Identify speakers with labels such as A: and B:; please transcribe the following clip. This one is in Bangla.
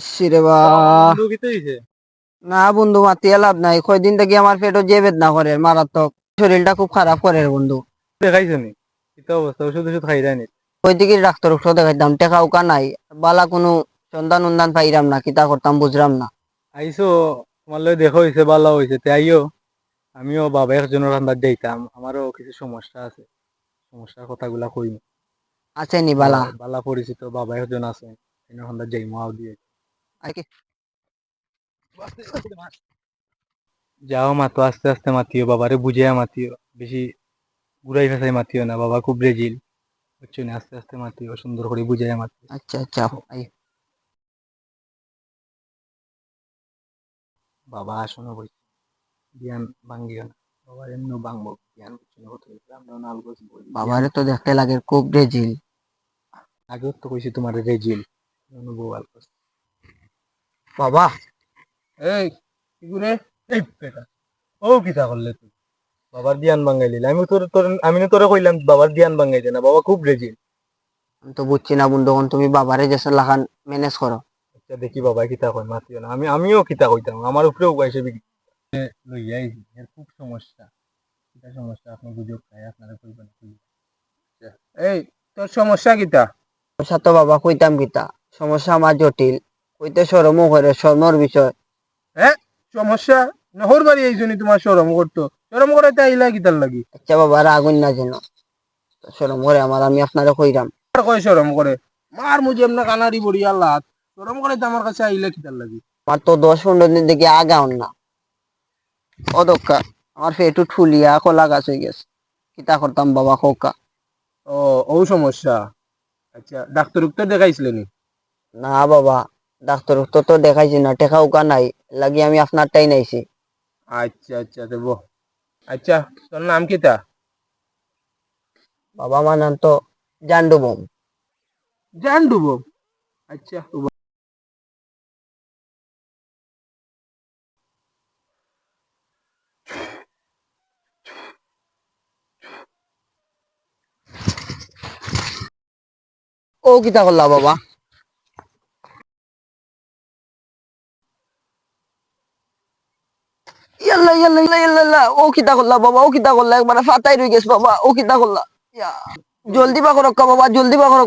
A: ইসরে বা
B: বন্ধু কি তো হইছে?
A: না বন্ধু, মাতিয়ে লাভ নাই। কয়দিন থেকে আমার পেটও যে বেদনা করে মারাত্মক, শরীরটা খুব খারাপ করে রে বন্ধু।
B: দেখাইছো নি? কি তো অবস্থা? ওষুধ ওষুধ খাই দেয়নি?
A: কই থেকে ডাক্তার ওষুধ দেখাইতাম, টেকা উকা নাই। বালা কোনো সন্ধান উন্ধান পাইরাম না, কিতা করতাম বুঝলাম না।
B: আইসো, তোমার লগে দেখা হইছে, ভালো হইছে, তে আইও। আমিও বাবা একজনের রান্দার যাইতাম, আমারও কিছু সমস্যা আছে, সমস্যার কথাগুলা কইম।
A: আছে নি বালা?
B: বালা পরিচিত বাবা একজন আছে, রান্দার যাইমু আও দিয়ে।
A: আর কি?
B: যাও মাতো, আস্তে আস্তে মাতিও, বাবারে বুঝিয়া মাতিও, বেশি ঘুরাই ফেসাই মাতিও না, বাবা খুব ব্রেজিল, বুঝছো না? আস্তে আস্তে মাতিও, সুন্দর করে বুঝাইয়া মাতিও।
A: আচ্ছা আচ্ছা, আই।
B: বাবা আসনো বলছি, জ্ঞান ভাঙ্গিও না, বাবার এমনি ভাঙবো, জ্ঞান কিছু না, হতে আমরা নাল বলছি জ্ঞান।
A: বাবারে তো দেখতে লাগে খুব ব্রেজিল।
B: আগেও তো কইছি তোমার রেজিল অনুভব আল করছে।
A: বাবা
B: এই কি করে? এই বেটা, ও কিতা করলে তুই? বাবার ধ্যান ভাঙাইলি? আমি না তোরে কইলাম বাবার ধ্যান ভাঙাইতে না, বাবা খুব রেজিল।
A: আমি তো বুঝছি না বন্ধু, এখন তুমি বাবারে যেসব লাগান ম্যানেজ করো।
B: আচ্ছা দেখি বাবা কিতা কয়, মাতিও না। আমিও কিতা কইতাম, আমার উপরেও কইছে লইয়া আইছি, এর খুব সমস্যা। কিতা সমস্যা আপনি বুঝুক, খাই আপনারা কইবেন কইবেন। আচ্ছা, এই তোর সমস্যা কিতা?
A: সমস্যা তো বাবা কইতাম কিতা, সমস্যা আমার জটিল। কইতে শরমও করে, শর্মর বিষয়।
B: হ্যাঁ, সমস্যা? নহর বাড়ি এই জন্য তোমার শরম করতো, শরম করাইতে আইলা কিতার লাগি?
A: আচ্ছা বাবা, রাগুন না যেন। শরম করে আমার, আমি আপনারা কইরাম।
B: আর কয় শরম করে? মার মুজে এমনা কানারি বড়ি আল্লাহ, শরম করাইতে আমার কাছে আইলা কিতার লাগি?
A: আমার তো 10-15 দিন থেকে আগাও না অদক্কা। আমার পেটু ঠুলিয়া কলা গাছ হয়ে গেছে। কিতা করতাম বাবা খোকা?
B: ও, ও সমস্যা। আচ্ছা, ডাক্তার উক্ত দেখাইছিলেন?
A: না বাবা, ডাক্তার তো দেখাইছি না, টেকা উকা নাই। লাগি আমি আপনারটাই নাইছি।
B: আচ্ছা আচ্ছা দেব। আচ্ছা, তোর নাম কিতা?
A: বাবা আমার নাম তো জান্ডু বম।
B: জান ডুবো? আচ্ছা
A: ও কিতা করলা বাবা? ইয়াল্লা ইয়াল্লা ইয়াল্লা ইয়াল্লা ইয়াল্লা। ও কিতা করলা বাবা? ও কিতা করলা? একবার ফাটাই রয়ে গেছে বাবা, ও কিতা করলা? ইয়া, জলদি বা করক্কা বাবা, জলদি বা করক্কা।